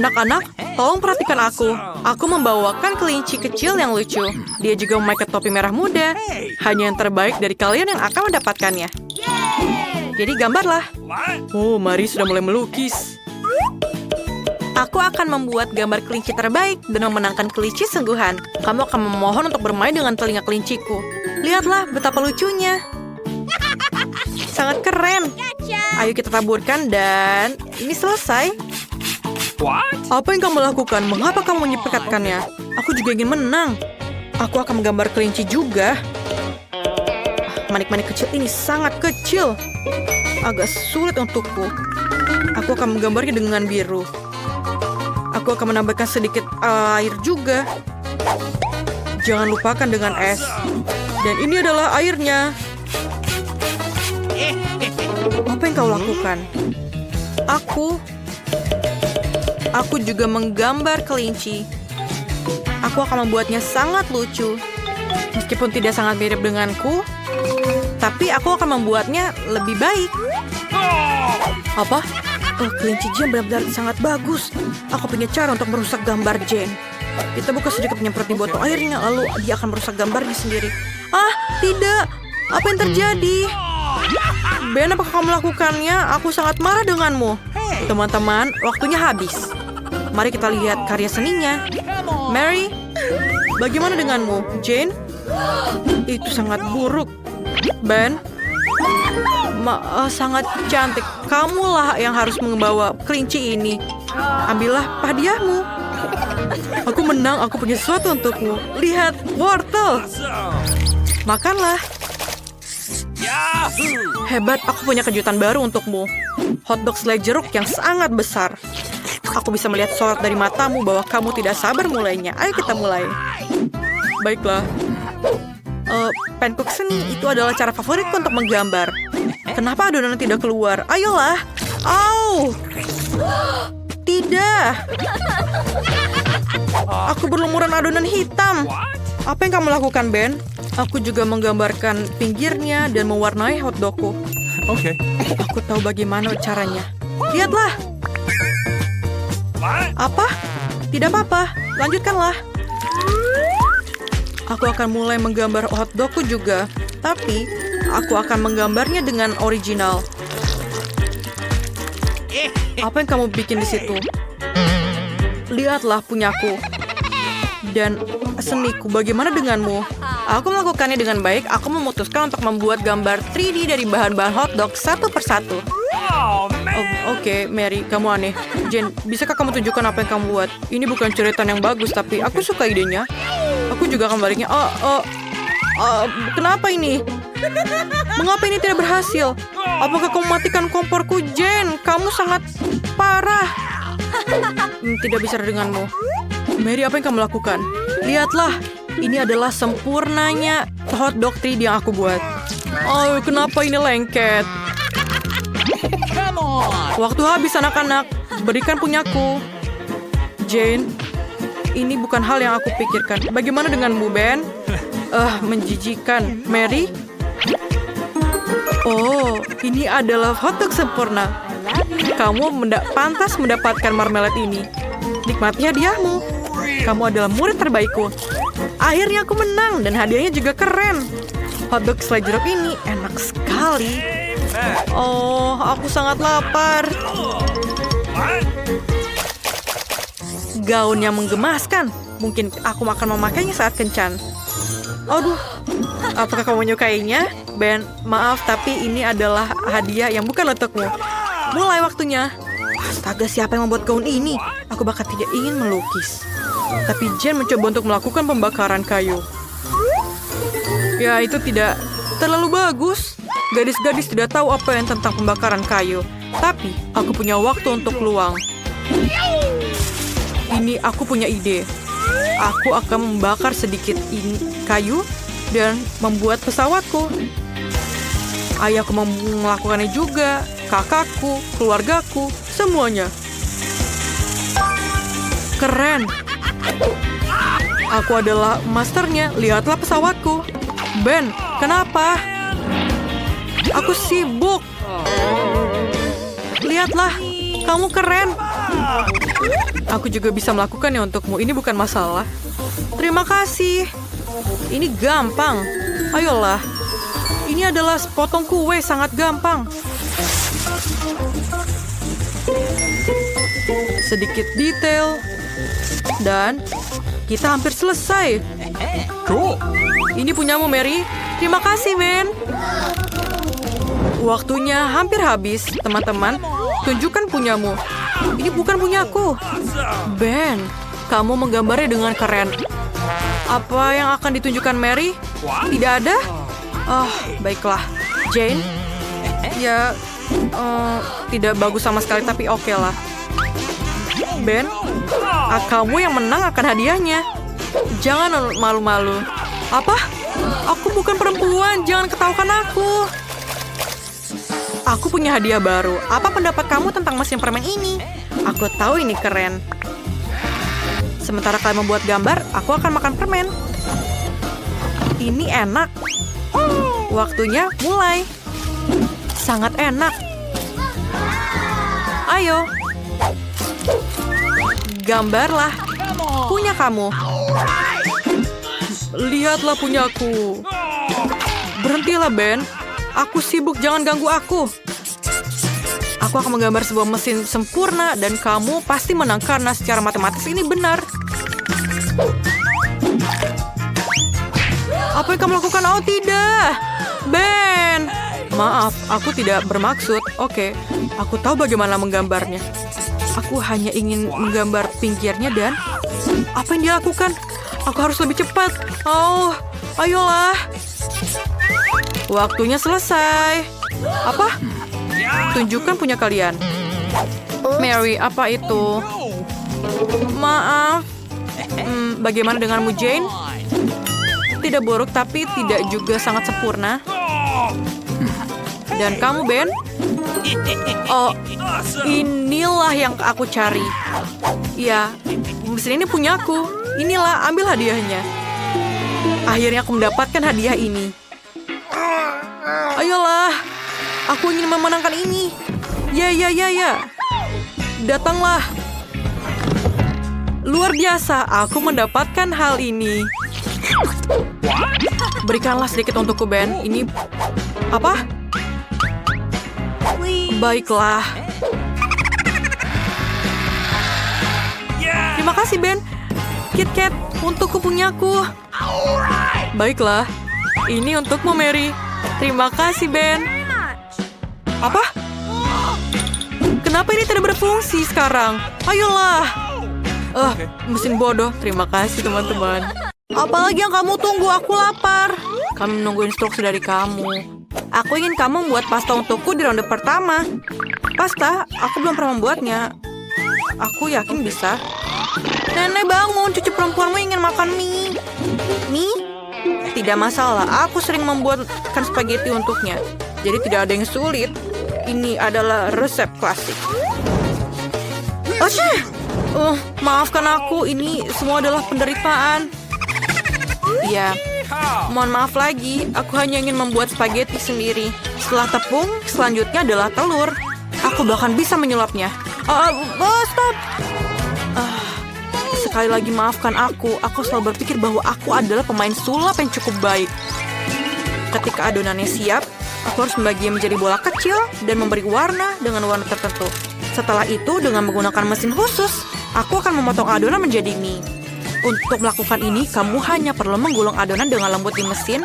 Anak-anak, tolong perhatikan aku. Aku membawakan kelinci kecil yang lucu. Dia juga memakai topi merah muda. Hanya yang terbaik dari kalian yang akan mendapatkannya. Jadi gambarlah. Oh, Mari sudah mulai melukis. Aku akan membuat gambar kelinci terbaik dan memenangkan kelinci sungguhan. Kamu akan memohon untuk bermain dengan telinga kelinciku. Lihatlah betapa lucunya. Sangat keren. Ayo kita taburkan dan ini selesai. Apa yang kamu lakukan? Mengapa kamu menyepakatkannya? Aku juga ingin menang. Aku akan menggambar kelinci juga. Manik-manik kecil ini sangat kecil. Agak sulit untukku. Aku akan menggambarnya dengan biru. Aku akan menambahkan sedikit air juga. Jangan lupakan dengan es. Dan ini adalah airnya. Apa yang kau lakukan? Aku juga menggambar kelinci. Aku akan membuatnya sangat lucu. Meskipun tidak sangat mirip denganku, tapi aku akan membuatnya lebih baik. Apa? Kelinci Jane benar-benar sangat bagus. Aku punya cara untuk merusak gambar Jane. Kita buka sedikit penyemprot di botol airnya, lalu dia akan merusak gambarnya sendiri. Ah, tidak. Apa yang terjadi? Ben, apakah kamu melakukannya? Aku sangat marah denganmu. Teman-teman, waktunya habis. Mari kita lihat karya seninya. Mary, bagaimana denganmu? Jane? Itu sangat buruk. Ben? Sangat cantik. Kamulah yang harus membawa kelinci ini. Ambillah hadiahmu. Aku menang, aku punya sesuatu untukmu. Lihat, wortel. Makanlah. Hebat, aku punya kejutan baru untukmu. Hotdog selai jeruk yang sangat besar. Aku bisa melihat sorot dari matamu bahwa kamu tidak sabar mulainya. Ayo kita mulai. Baiklah. Pancake seni itu adalah cara favoritku untuk menggambar. Kenapa adonan tidak keluar? Ayolah. Au! Tidak. Aku berlumuran adonan hitam. Apa yang kamu lakukan, Ben? Aku juga menggambarkan pinggirnya dan mewarnai hotdogku. Oke. Aku tahu bagaimana caranya. Lihatlah. Apa? Tidak apa-apa. Lanjutkanlah. Aku akan mulai menggambar hotdogku juga. Tapi, aku akan menggambarnya dengan original. Apa yang kamu bikin di situ? Lihatlah punyaku. Dan seniku, bagaimana denganmu? Aku melakukannya dengan baik. Aku memutuskan untuk membuat gambar 3D dari bahan-bahan hotdog satu persatu. Oke, Mary, kamu aneh. Jane, bisakah kamu tunjukkan apa yang kamu buat? Ini bukan cerita yang bagus, tapi aku suka idenya. Aku juga akan baliknya. Kenapa ini? Mengapa ini tidak berhasil? Apakah kamu matikan komporku, Jane? Kamu sangat parah. Tidak bisa denganmu. Mary, apa yang kamu lakukan? Lihatlah, ini adalah sempurnanya hotdog 3D yang aku buat. Oh, kenapa ini lengket? Waktu habis, anak-anak. Berikan punyaku. Jane, ini bukan hal yang aku pikirkan. Bagaimana denganmu, Ben? Menjijikan. Mary? Oh, ini adalah hotdog sempurna. Kamu pantas mendapatkan marmelat ini. Nikmati hadiahmu. Kamu adalah murid terbaikku. Akhirnya aku menang dan hadiahnya juga keren. Hotdog selai jeruk ini enak sekali. Oh, aku sangat lapar. Gaun yang menggemaskan. Mungkin aku akan memakainya saat kencan. Aduh, apakah kamu menyukainya? Ben, maaf, tapi ini adalah hadiah yang bukan untukmu. Mulai waktunya. Astaga, siapa yang membuat gaun ini? Aku bahkan tidak ingin melukis. Tapi Jane mencoba untuk melakukan pembakaran kayu. Ya, itu tidak terlalu bagus. Gadis-gadis tidak tahu apa yang tentang pembakaran kayu. Tapi, aku punya waktu untuk luang. Ini aku punya ide. Aku akan membakar sedikit kayu dan membuat pesawatku. Ayahku melakukannya juga. Kakakku, keluargaku, semuanya. Keren. Aku adalah masternya. Lihatlah pesawatku. Ben, kenapa? Aku sibuk. Lihatlah, kamu keren. Aku juga bisa melakukannya untukmu. Ini bukan masalah. Terima kasih. Ini gampang. Ayolah. Ini adalah sepotong kue, sangat gampang. Sedikit detail. Dan kita hampir selesai. Cool. Ini punyamu, Mary. Terima kasih, Ben. Waktunya hampir habis, teman-teman. Tunjukkan punyamu. Ini bukan punyaku. Ben, kamu menggambarnya dengan keren. Apa yang akan ditunjukkan Mary? Tidak ada? Oh, baiklah. Jane? Ya, tidak bagus sama sekali, tapi oke lah. Ben, kamu yang menang akan hadiahnya. Jangan malu-malu. Apa? Aku bukan perempuan, jangan ketahukan aku. Aku punya hadiah baru. Apa pendapat kamu tentang mesin permen ini? Aku tahu ini keren. Sementara kalian membuat gambar, aku akan makan permen. Ini enak. Waktunya mulai. Sangat enak. Ayo. Gambarlah. Punya kamu. Lihatlah punyaku. Berhentilah, Ben. Aku sibuk, jangan ganggu aku. Aku akan menggambar sebuah mesin sempurna dan kamu pasti menang karena secara matematis ini benar. Apa yang kamu lakukan? Oh, tidak. Ben. Maaf, aku tidak bermaksud. Oke, aku tahu bagaimana menggambarnya. Aku hanya ingin menggambar pinggirnya dan... Apa yang dia lakukan? Aku harus lebih cepat. Oh, ayolah. Waktunya selesai. Apa? Tunjukkan punya kalian. Mary, apa itu? Maaf. Bagaimana denganmu, Jane? Tidak buruk, tapi tidak juga sangat sempurna. Dan kamu, Ben? Oh, inilah yang aku cari. Ya, mesin ini punyaku. Inilah, ambil hadiahnya. Akhirnya aku mendapatkan hadiah ini. Ayolah, aku ingin memenangkan ini. Ya. Datanglah. Luar biasa, aku mendapatkan hal ini. Berikanlah sedikit untukku, Ben. Ini apa? Baiklah. Terima kasih, Ben. KitKat, untukku punyaku. Baiklah. Ini untukmu, Mary. Terima kasih, Ben. Apa? Kenapa ini tidak berfungsi sekarang? Ayolah. Mesin bodoh. Terima kasih, teman-teman. Apalagi yang kamu tunggu? Aku lapar. Kami menunggu instruksi dari kamu. Aku ingin kamu membuat pasta untukku di ronde pertama. Pasta? Aku belum pernah membuatnya. Aku yakin bisa. Nenek bangun, cucu perempuanmu ingin makan mie. Mie? Tidak masalah, aku sering membuatkan spaghetti untuknya. Jadi tidak ada yang sulit. Ini adalah resep klasik. Maafkan aku, ini semua adalah penderitaan. Iya, mohon maaf lagi. Aku hanya ingin membuat spaghetti sendiri. Setelah tepung, selanjutnya adalah telur. Aku bahkan bisa menyulapnya. Stop! Sekali lagi maafkan aku. Aku selalu berpikir bahwa aku adalah pemain sulap yang cukup baik. Ketika adonannya siap, aku harus membaginya menjadi bola kecil dan memberi warna dengan warna tertentu. Setelah itu, dengan menggunakan mesin khusus, aku akan memotong adonan menjadi mie. Untuk melakukan ini, kamu hanya perlu menggulung adonan dengan lembut di mesin.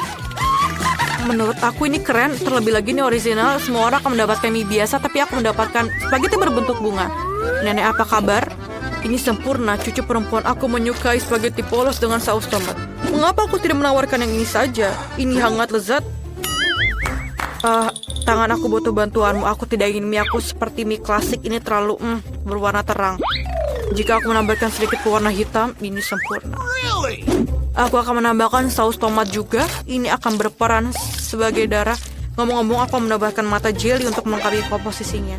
Menurut aku ini keren, terlebih lagi ini original. Semua orang akan mendapatkan mie biasa, tapi aku mendapatkan spaghetti berbentuk bunga. Nenek, apa kabar? Ini sempurna, cucu perempuan aku menyukai spaghetti polos dengan saus tomat. Mengapa aku tidak menawarkan yang ini saja? Ini hangat lezat. Tangan aku butuh bantuanmu. Aku tidak ingin mie aku seperti mie klasik. Ini terlalu berwarna terang. Jika aku menambahkan sedikit warna hitam, ini sempurna. Aku akan menambahkan saus tomat juga. Ini akan berperan sebagai darah. Ngomong-ngomong, aku menambahkan mata jelly untuk melengkapi komposisinya.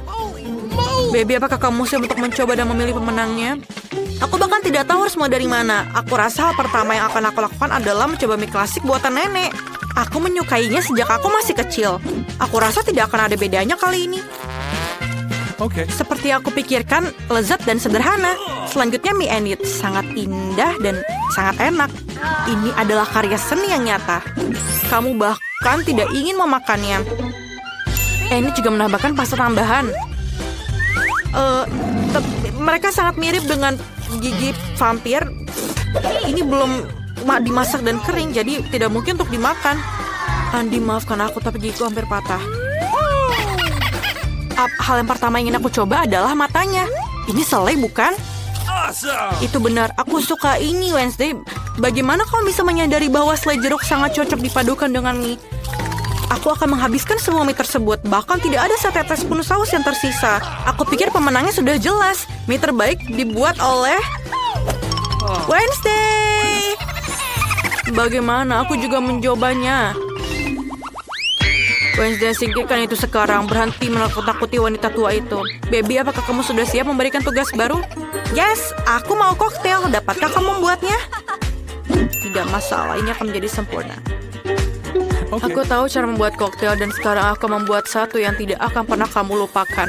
Baby, apakah kamu siap untuk mencoba dan memilih pemenangnya? Aku bahkan tidak tahu harus mulai dari mana. Aku rasa hal pertama yang akan aku lakukan adalah mencoba mie klasik buatan nenek. Aku menyukainya sejak aku masih kecil. Aku rasa tidak akan ada bedanya kali ini. Okay. Seperti aku pikirkan, lezat dan sederhana. Selanjutnya mie and eat. Sangat indah dan sangat enak. Ini adalah karya seni yang nyata. Kamu bahkan tidak ingin memakannya. Ini juga menambahkan pasta tambahan. Mereka sangat mirip dengan gigi vampir. Ini belum dimasak dan kering, jadi tidak mungkin untuk dimakan. Andi, maafkan aku, tapi gigiku hampir patah. Hal yang pertama yang ingin aku coba adalah matanya. Ini selai, bukan? Awesome. Itu benar, aku suka ini, Wednesday. Bagaimana kamu bisa menyadari bahwa selai jeruk sangat cocok dipadukan dengan mie? Aku akan menghabiskan semua mie tersebut. Bahkan tidak ada setetes pun saus yang tersisa. Aku pikir pemenangnya sudah jelas. Mie terbaik dibuat oleh Wednesday. Bagaimana? Aku juga mencobanya. Wednesday, singkirkan itu sekarang. Berhenti menakut-nakuti wanita tua itu. Baby, apakah kamu sudah siap memberikan tugas baru? Yes, aku mau koktail. Dapatkah kamu membuatnya? Tidak masalah, ini akan menjadi sempurna. Okay. Aku tahu cara membuat koktail dan sekarang aku membuat satu yang tidak akan pernah kamu lupakan.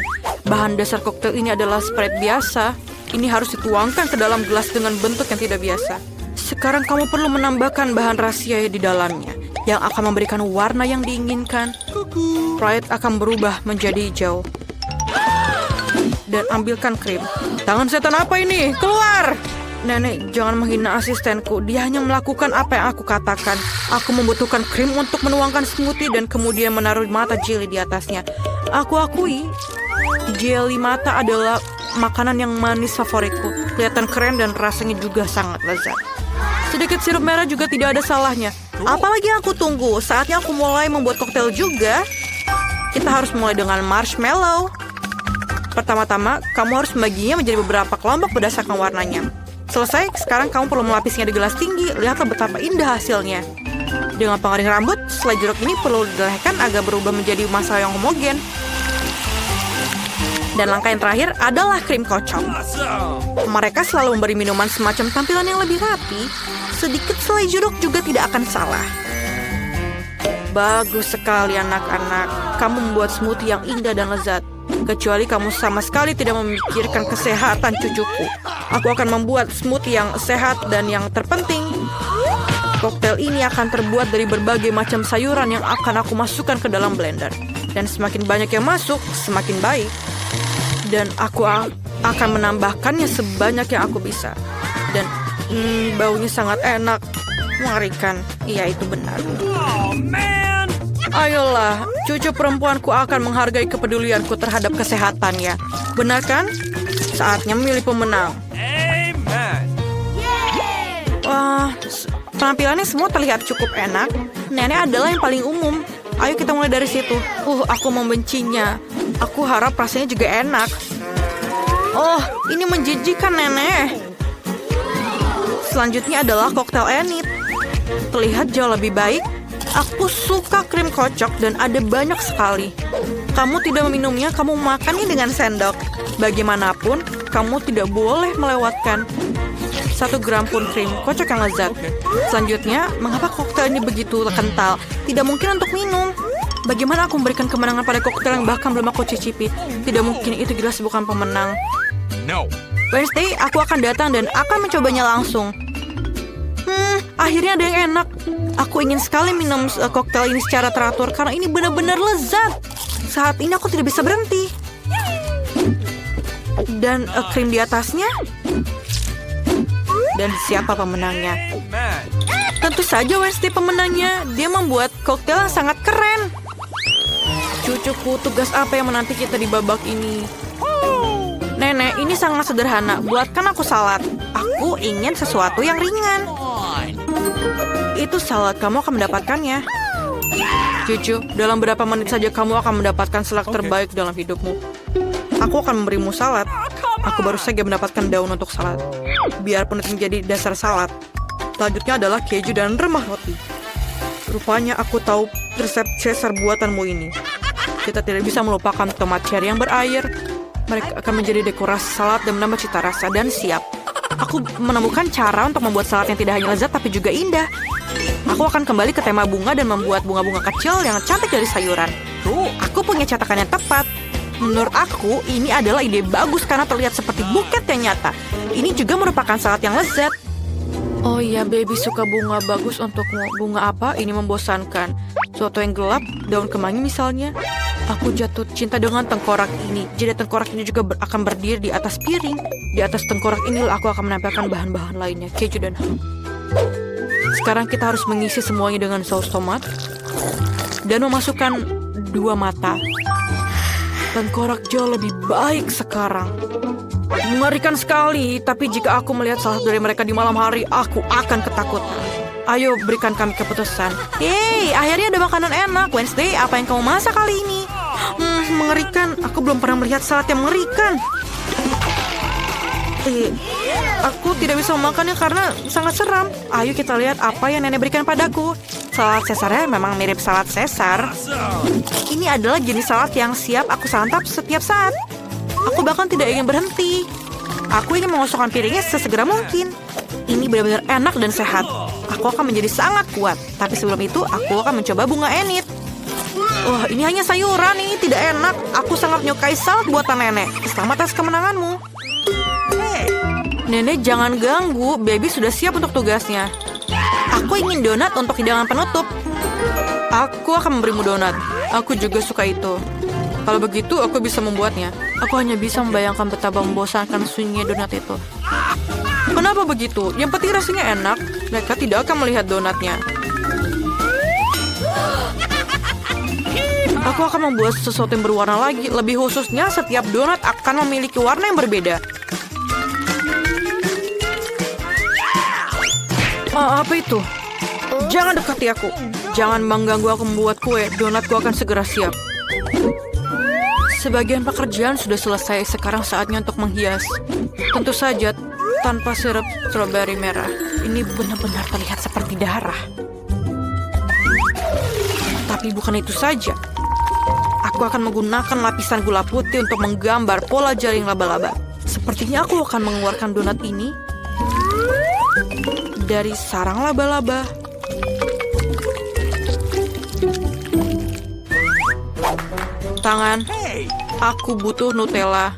Bahan dasar koktail ini adalah Sprite biasa. Ini harus dituangkan ke dalam gelas dengan bentuk yang tidak biasa. Sekarang kamu perlu menambahkan bahan rahasia di dalamnya yang akan memberikan warna yang diinginkan. Sprite akan berubah menjadi hijau. Dan ambilkan krim. Tangan setan apa ini? Keluar! Nenek, jangan menghina asistenku. Dia hanya melakukan apa yang aku katakan. Aku membutuhkan krim untuk menuangkan smoothie dan kemudian menaruh mata jelly di atasnya. Aku akui, jelly mata adalah makanan yang manis favoritku. Kelihatan keren dan rasanya juga sangat lezat. Sedikit sirup merah juga tidak ada salahnya. Apalagi yang aku tunggu? Saatnya aku mulai membuat koktail juga. Kita harus mulai dengan marshmallow. Pertama-tama, kamu harus membaginya menjadi beberapa kelompok berdasarkan warnanya. Selesai, sekarang kamu perlu melapisnya di gelas tinggi. Lihatlah betapa indah hasilnya. Dengan pengering rambut, selai jeruk ini perlu dilelehkan agar berubah menjadi massa yang homogen. Dan langkah yang terakhir adalah krim kocok. Mereka selalu memberi minuman semacam tampilan yang lebih rapi. Sedikit selai jeruk juga tidak akan salah. Bagus sekali anak-anak. Kamu membuat smoothie yang indah dan lezat. Kecuali kamu sama sekali tidak memikirkan kesehatan cucuku. Aku akan membuat smoothie yang sehat dan yang terpenting, koktail ini akan terbuat dari berbagai macam sayuran yang akan aku masukkan ke dalam blender. Dan semakin banyak yang masuk, semakin baik. Dan aku akan menambahkannya sebanyak yang aku bisa. Dan baunya sangat enak, mengerikan. Iya, itu benar. Oh, man. Ayolah, cucu perempuanku akan menghargai kepedulianku terhadap kesehatannya. Benar kan? Saatnya memilih pemenang. Amen. Wah, penampilannya semua terlihat cukup enak. Nenek adalah yang paling umum. Ayo kita mulai dari situ. Aku membencinya. Aku harap rasanya juga enak. Oh, ini menjijikkan, Nenek. Selanjutnya adalah koktail Enid. Terlihat jauh lebih baik. Aku suka krim kocok dan ada banyak sekali. Kamu tidak meminumnya, kamu makannya dengan sendok. Bagaimanapun, kamu tidak boleh melewatkan 1 gram pun krim kocok yang lezat. Selanjutnya, mengapa koktail ini begitu kental? Tidak mungkin untuk minum. Bagaimana aku memberikan kemenangan pada koktail yang bahkan belum aku cicipi? Tidak mungkin, itu jelas bukan pemenang. No. Wednesday, aku akan datang dan akan mencobanya langsung. Akhirnya ada yang enak. Aku ingin sekali minum koktail ini secara teratur karena ini benar-benar lezat. Saat ini aku tidak bisa berhenti. Dan krim di atasnya. Dan siapa pemenangnya? Amen. Tentu saja Wednesday pemenangnya. Dia membuat koktail yang sangat keren. Cucuku, tugas apa yang menanti kita di babak ini? Nenek, ini sangat sederhana. Buatkan aku salad. Aku ingin sesuatu yang ringan. Itu salad, kamu akan mendapatkannya. Cucu, dalam berapa menit saja kamu akan mendapatkan salad terbaik dalam hidupmu. Aku akan memberimu salad. Aku baru saja mendapatkan daun untuk salad. Biarpun itu menjadi dasar salad. Selanjutnya adalah keju dan remah roti. Rupanya aku tahu resep Caesar buatanmu ini. Kita tidak bisa melupakan tomat cherry yang berair. Mereka akan menjadi dekorasi salad dan menambah cita rasa dan siap. Aku menemukan cara untuk membuat salad yang tidak hanya lezat tapi juga indah. Aku akan kembali ke tema bunga dan membuat bunga-bunga kecil yang cantik dari sayuran. Aku punya cetakan yang tepat. Menurut aku, ini adalah ide bagus karena terlihat seperti buket yang nyata. Ini juga merupakan salad yang lezat. Oh iya, baby suka bunga bagus untukmu. Bunga apa? Ini membosankan. Suatu yang gelap, daun kemangi misalnya. Aku jatuh cinta dengan tengkorak ini. Jadi tengkorak ini juga akan berdiri di atas piring. Di atas tengkorak inilah aku akan menempelkan bahan-bahan lainnya, keju dan ham. Sekarang kita harus mengisi semuanya dengan saus tomat. Dan memasukkan 2 mata. Tengkorak jauh lebih baik sekarang. Mengerikan sekali, tapi jika aku melihat salah satu dari mereka di malam hari, aku akan ketakutan. Ayo, berikan kami keputusan. Yeay, akhirnya ada makanan enak. Wednesday, apa yang kamu masak kali ini? Mengerikan. Aku belum pernah melihat salad yang mengerikan. Aku tidak bisa memakannya karena sangat seram. Ayo kita lihat apa yang nenek berikan padaku. Salad Caesarnya memang mirip salad Caesar. Ini adalah jenis salad yang siap aku santap setiap saat. Aku bahkan tidak ingin berhenti. Aku ingin mengosongkan piringnya sesegera mungkin. Ini benar-benar enak dan sehat. Aku akan menjadi sangat kuat. Tapi sebelum itu, aku akan mencoba bunga enit. Wah, ini hanya sayuran. Ini tidak enak. Aku sangat menyukai salad buatan nenek. Selamat atas kemenanganmu. Nenek, jangan ganggu. Baby sudah siap untuk tugasnya. Aku ingin donat untuk hidangan penutup. Aku akan memberimu donat. Aku juga suka itu. Kalau begitu, aku bisa membuatnya. Aku hanya bisa membayangkan betapa membosankan sunyinya donat itu. Kenapa begitu? Yang penting rasanya enak. Mereka tidak akan melihat donatnya. Aku akan membuat sesuatu yang berwarna lagi. Lebih khususnya, setiap donat akan memiliki warna yang berbeda. Apa itu? Jangan dekati aku. Jangan mengganggu aku membuat kue. Donatku akan segera siap. Sebagian pekerjaan sudah selesai. Sekarang saatnya untuk menghias. Tentu saja tanpa sirup stroberi merah. Ini benar-benar terlihat seperti darah. Tapi bukan itu saja. Aku akan menggunakan lapisan gula putih untuk menggambar pola jaring laba-laba. Sepertinya aku akan mengeluarkan donat ini dari sarang laba-laba. Tangan, aku butuh Nutella.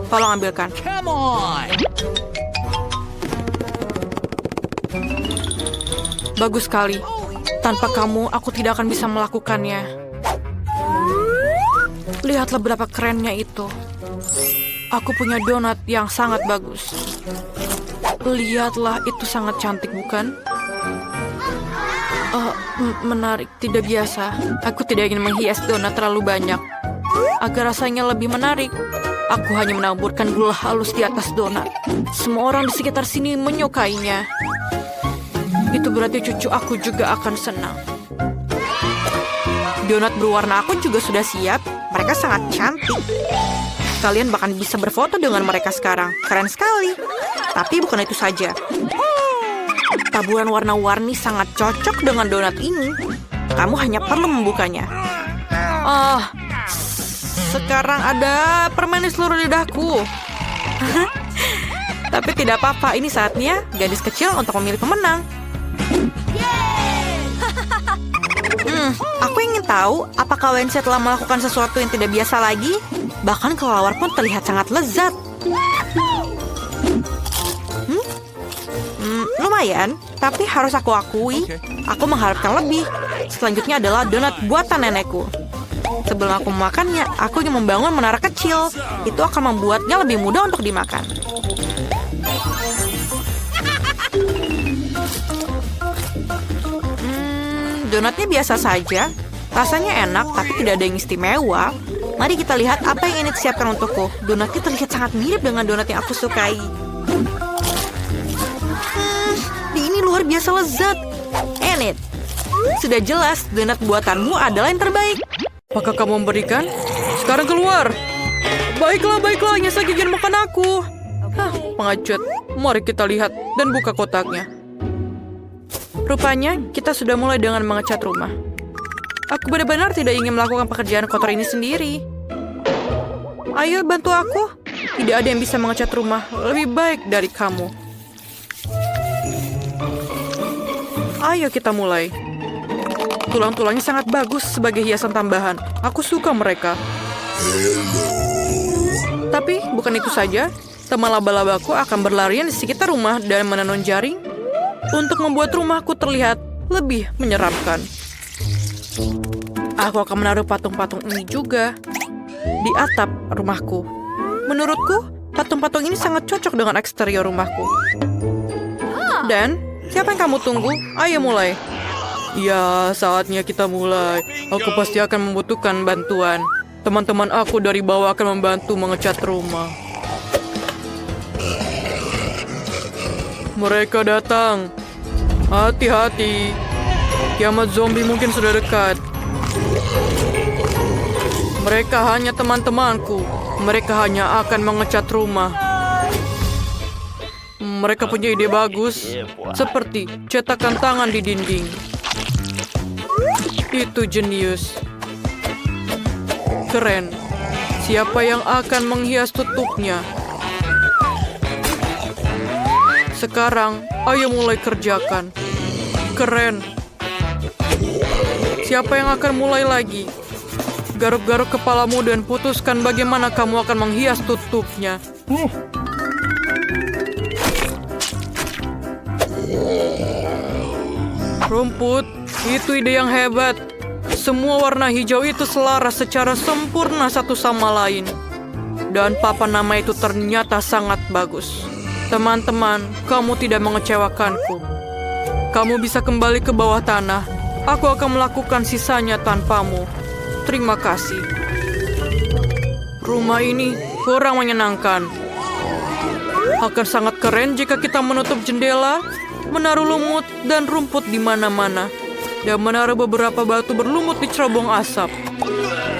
Tolong ambilkan. Come on. Bagus sekali. Tanpa kamu, aku tidak akan bisa melakukannya. Lihatlah berapa kerennya itu. Aku punya donat yang sangat bagus. Lihatlah, itu sangat cantik, bukan? Menarik, tidak biasa. Aku tidak ingin menghias donat terlalu banyak. Agar rasanya lebih menarik, aku hanya menaburkan gula halus di atas donat. Semua orang di sekitar sini menyukainya. Itu berarti cucu aku juga akan senang. Donat berwarna aku juga sudah siap. Mereka sangat cantik. Kalian bahkan bisa berfoto dengan mereka sekarang. Keren sekali. Tapi bukan itu saja. Taburan warna-warni sangat cocok dengan donat ini. Kamu hanya perlu membukanya. Sekarang ada permen di seluruh lidahku. Tapi tidak apa-apa. Ini saatnya gadis kecil untuk memilih pemenang. Aku ingin tahu apakah Wednesday telah melakukan sesuatu yang tidak biasa lagi. Bahkan kelelawar pun terlihat sangat lezat. Lumayan, tapi harus aku akui, aku mengharapkan lebih. Selanjutnya adalah donat buatan nenekku. Sebelum aku memakannya, aku ingin membangun menara kecil. Itu akan membuatnya lebih mudah untuk dimakan. Donatnya biasa saja. Rasanya enak, tapi tidak ada yang istimewa. Mari kita lihat apa yang ini disiapkan untukku. Donatnya terlihat sangat mirip dengan donat yang aku sukai. Ini luar biasa lezat. Enid, sudah jelas donat buatanmu adalah yang terbaik. Apakah kamu memberikan? Sekarang keluar. Baiklah, hanya saja jangan makan aku. Pengecut. Mari kita lihat dan buka kotaknya. Rupanya kita sudah mulai dengan mengecat rumah. Aku benar-benar tidak ingin melakukan pekerjaan kotor ini sendiri. Ayo bantu aku. Tidak ada yang bisa mengecat rumah lebih baik dari kamu. Ayo kita mulai. Tulang-tulangnya sangat bagus sebagai hiasan tambahan. Aku suka mereka. Hello. Tapi bukan itu saja, teman laba-labaku akan berlarian di sekitar rumah dan menenun jaring untuk membuat rumahku terlihat lebih menyeramkan. Aku akan menaruh patung-patung ini juga di atap rumahku. Menurutku, patung-patung ini sangat cocok dengan eksterior rumahku. Dan, siapa yang kamu tunggu? Ayo mulai. Ya, saatnya kita mulai. Aku pasti akan membutuhkan bantuan. Teman-teman aku dari bawah akan membantu mengecat rumah. Mereka datang. Hati-hati. Kiamat zombie mungkin sudah dekat. Mereka hanya teman-temanku. Mereka hanya akan mengecat rumah. Mereka punya ide bagus. Seperti cetakan tangan di dinding. Itu jenius. Keren. Siapa yang akan menghias tutupnya? Sekarang, ayo mulai kerjakan. Keren. Siapa yang akan mulai lagi? Garuk-garuk kepalamu dan putuskan bagaimana kamu akan menghias tutupnya. Rumput, itu ide yang hebat. Semua warna hijau itu selaras secara sempurna satu sama lain. Dan papan nama itu ternyata sangat bagus. Teman-teman, kamu tidak mengecewakanku. Kamu bisa kembali ke bawah tanah. Aku akan melakukan sisanya tanpamu. Terima kasih. Rumah ini kurang menyenangkan. Akan sangat keren jika kita menutup jendela, menaruh lumut dan rumput di mana-mana, dan menaruh beberapa batu berlumut di cerobong asap.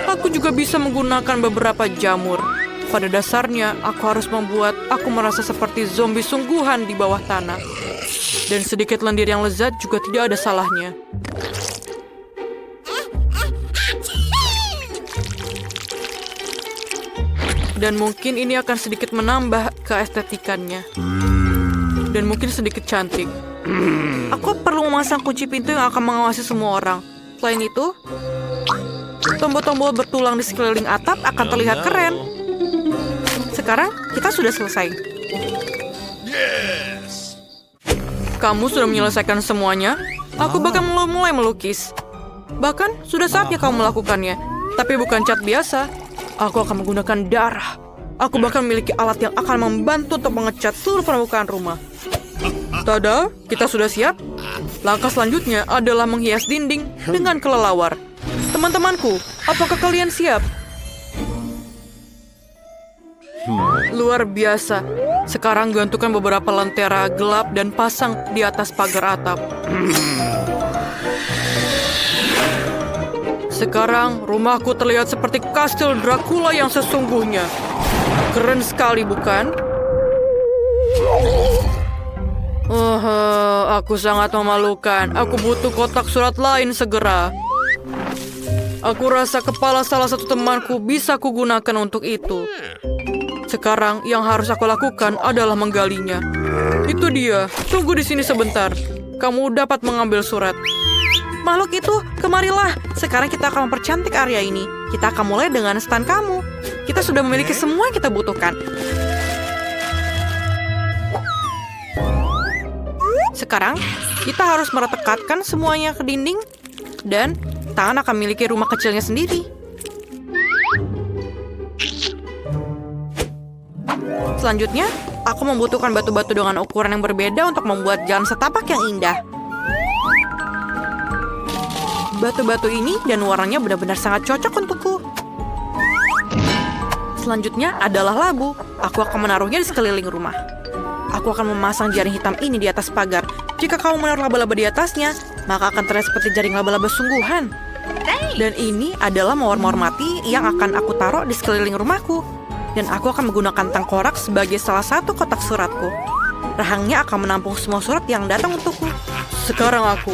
Aku juga bisa menggunakan beberapa jamur. Pada dasarnya, aku harus membuat aku merasa seperti zombie sungguhan di bawah tanah. Dan sedikit lendir yang lezat juga tidak ada salahnya. Dan mungkin ini akan sedikit menambah keestetikannya. Dan mungkin sedikit cantik. Aku perlu memasang kunci pintu yang akan mengawasi semua orang. Selain itu, tombol-tombol bertulang di sekeliling atap akan terlihat keren. Sekarang kita sudah selesai. Kamu sudah menyelesaikan semuanya? Aku bahkan mulai melukis. Bahkan sudah saatnya kamu melakukannya. Tapi bukan cat biasa. Aku akan menggunakan darah. Aku bahkan memiliki alat yang akan membantu untuk mengecat seluruh permukaan rumah. Tada, kita sudah siap. Langkah selanjutnya adalah menghias dinding dengan kelelawar. Teman-temanku, apakah kalian siap? Luar biasa. Sekarang gantungkan beberapa lentera gelap dan pasang di atas pagar atap. Sekarang rumahku terlihat seperti kastil Dracula yang sesungguhnya. Keren sekali, bukan? Aku sangat memalukan. Aku butuh kotak surat lain segera. Aku rasa kepala salah satu temanku bisa kugunakan untuk itu. Sekarang yang harus aku lakukan adalah menggalinya. Itu dia. Tunggu di sini sebentar. Kamu dapat mengambil surat. Makhluk itu, kemarilah. Sekarang kita akan mempercantik area ini. Kita akan mulai dengan stand kamu. Kita sudah memiliki semua yang kita butuhkan. Sekarang, kita harus meretekatkan semuanya ke dinding. Dan tangan akan memiliki rumah kecilnya sendiri. Selanjutnya, aku membutuhkan batu-batu dengan ukuran yang berbeda untuk membuat jalan setapak yang indah. Batu-batu ini dan warnanya benar-benar sangat cocok untukku. Selanjutnya adalah labu. Aku akan menaruhnya di sekeliling rumah. Aku akan memasang jaring hitam ini di atas pagar. Jika kamu menaruh laba-laba di atasnya, maka akan terlihat seperti jaring laba-laba sungguhan. Dan ini adalah mawar-mawar mati yang akan aku taruh di sekeliling rumahku. Dan aku akan menggunakan tengkorak sebagai salah satu kotak suratku. Rahangnya akan menampung semua surat yang datang untukku. Sekarang aku.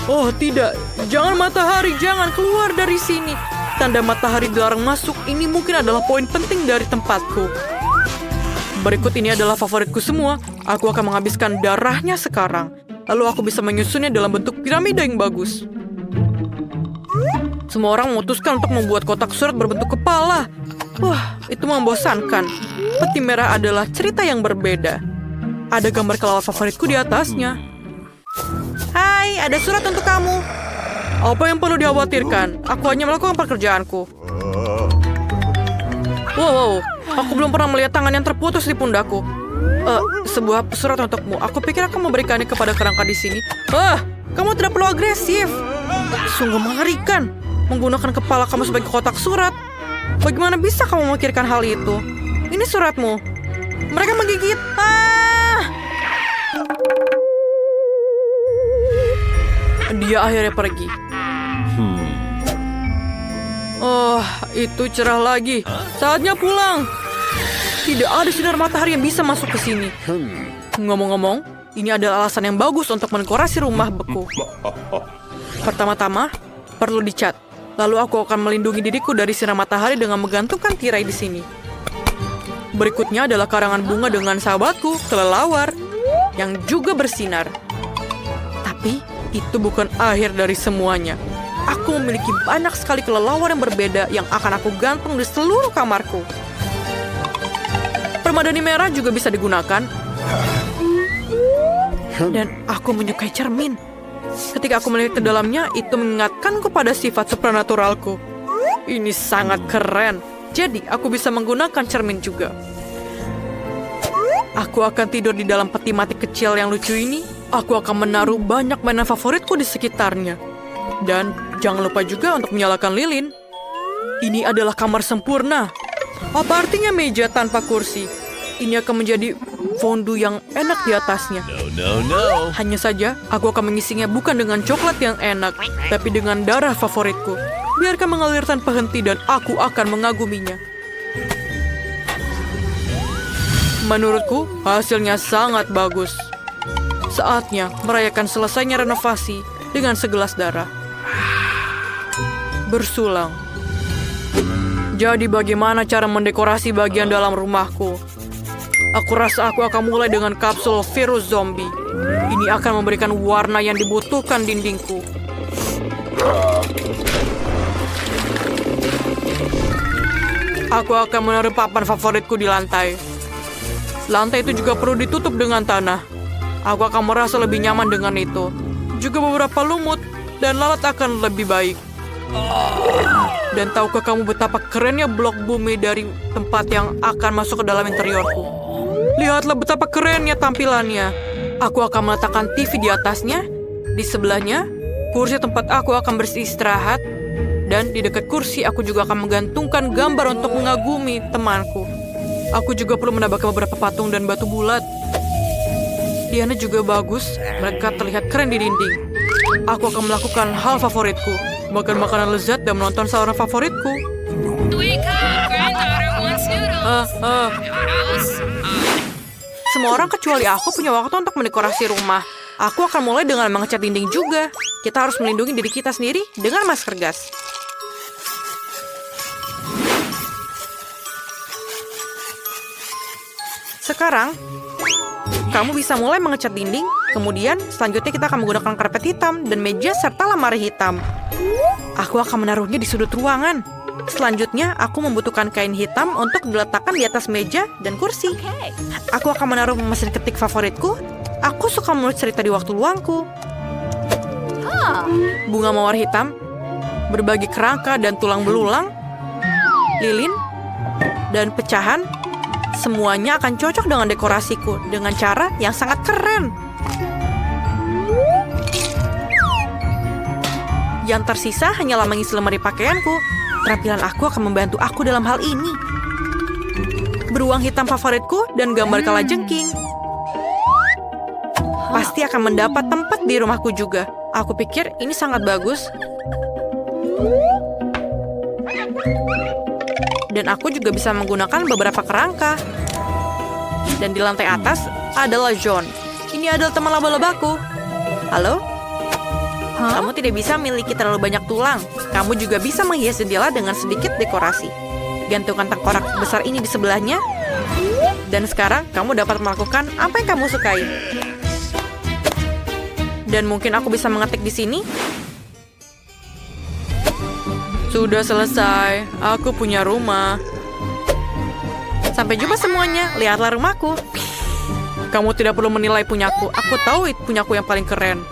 Oh tidak, jangan matahari, jangan keluar dari sini. Tanda matahari dilarang masuk ini mungkin adalah poin penting dari tempatku. Berikut ini adalah favoritku semua. Aku akan menghabiskan darahnya sekarang. Lalu aku bisa menyusunnya dalam bentuk piramida yang bagus. Semua orang memutuskan untuk membuat kotak surat berbentuk kepala. Wah, itu membosankan. Peti merah adalah cerita yang berbeda. Ada gambar kelelawar favoritku di atasnya. Hai, ada surat untuk kamu. Apa yang perlu dikhawatirkan? Aku hanya melakukan pekerjaanku. Wow, aku belum pernah melihat tangan yang terputus di pundakku. Sebuah surat untukmu. Aku pikir aku memberikannya kepada kerangka di sini. Kamu tidak perlu agresif. Sungguh mengerikan. Menggunakan kepala kamu sebagai kotak surat. Bagaimana bisa kamu memikirkan hal itu? Ini suratmu. Mereka menggigit. Dia akhirnya pergi. Oh, itu cerah lagi. Saatnya pulang. Tidak ada sinar matahari yang bisa masuk ke sini. Ngomong-ngomong, ini adalah alasan yang bagus untuk mendekorasi rumah beku. Pertama-tama, perlu dicat. Lalu aku akan melindungi diriku dari sinar matahari dengan menggantungkan tirai di sini. Berikutnya adalah karangan bunga dengan sahabatku, kelelawar, yang juga bersinar. Tapi, itu bukan akhir dari semuanya. Aku memiliki banyak sekali kelelawar yang berbeda yang akan aku gantung di seluruh kamarku. Permadani merah juga bisa digunakan. Dan aku menyukai cermin. Ketika aku melihat ke dalamnya, itu mengingatkanku pada sifat supranaturalku. Ini sangat keren. Jadi, aku bisa menggunakan cermin juga. Aku akan tidur di dalam peti mati kecil yang lucu ini. Aku akan menaruh banyak mainan favoritku di sekitarnya. Dan jangan lupa juga untuk menyalakan lilin. Ini adalah kamar sempurna. Apa artinya meja tanpa kursi? Ini akan menjadi fondue yang enak di atasnya. No. Hanya saja, aku akan mengisinya bukan dengan coklat yang enak, tapi dengan darah favoritku. Biarkan mengalir tanpa henti dan aku akan mengaguminya. Menurutku, hasilnya sangat bagus. Saatnya merayakan selesainya renovasi dengan segelas darah. Bersulang. Jadi bagaimana cara mendekorasi bagian dalam rumahku? Aku rasa aku akan mulai dengan kapsul virus zombie. Ini akan memberikan warna yang dibutuhkan dindingku. Aku akan menaruh papan favoritku di lantai. Lantai itu juga perlu ditutup dengan tanah. Aku akan merasa lebih nyaman dengan itu. Juga beberapa lumut dan lalat akan lebih baik. Dan tahukah kamu betapa kerennya blok bumi dari tempat yang akan masuk ke dalam interiorku? Lihatlah betapa kerennya tampilannya. Aku akan meletakkan TV di atasnya. Di sebelahnya, kursi tempat aku akan beristirahat. Dan di dekat kursi, aku juga akan menggantungkan gambar untuk mengagumi temanku. Aku juga perlu menambahkan beberapa patung dan batu bulat. Diana juga bagus. Mereka terlihat keren di dinding. Aku akan melakukan hal favoritku. Makan makanan lezat dan menonton saluran favoritku. Wake up, granddaughter wants noodles. Semua orang kecuali aku punya waktu untuk mendekorasi rumah. Aku akan mulai dengan mengecat dinding juga. Kita harus melindungi diri kita sendiri dengan masker gas. Sekarang, kamu bisa mulai mengecat dinding. Kemudian, selanjutnya kita akan menggunakan karpet hitam dan meja serta lemari hitam. Aku akan menaruhnya di sudut ruangan. Selanjutnya, aku membutuhkan kain hitam untuk diletakkan di atas meja dan kursi. Aku akan menaruh mesin ketik favoritku. Aku suka menulis cerita di waktu luangku. Bunga mawar hitam, berbagi kerangka dan tulang belulang, lilin, dan pecahan. Semuanya akan cocok dengan dekorasiku dengan cara yang sangat keren. Yang tersisa hanyalah mengisi lemari pakaianku. Keterampilan aku akan membantu aku dalam hal ini. Beruang hitam favoritku dan gambar kalajengking. Pasti akan mendapat tempat di rumahku juga. Aku pikir ini sangat bagus. Dan aku juga bisa menggunakan beberapa kerangka. Dan di lantai atas adalah John. Ini adalah teman laba-labaku. Halo? Kamu tidak bisa memiliki terlalu banyak tulang. Kamu juga bisa menghias jendela dengan sedikit dekorasi. Gantungkan tengkorak besar ini di sebelahnya. Dan sekarang kamu dapat melakukan apa yang kamu sukai. Dan mungkin aku bisa mengetik di sini. Sudah selesai. Aku punya rumah. Sampai jumpa semuanya. Lihatlah rumahku. Kamu tidak perlu menilai punyaku. Aku tahu punyaku yang paling keren.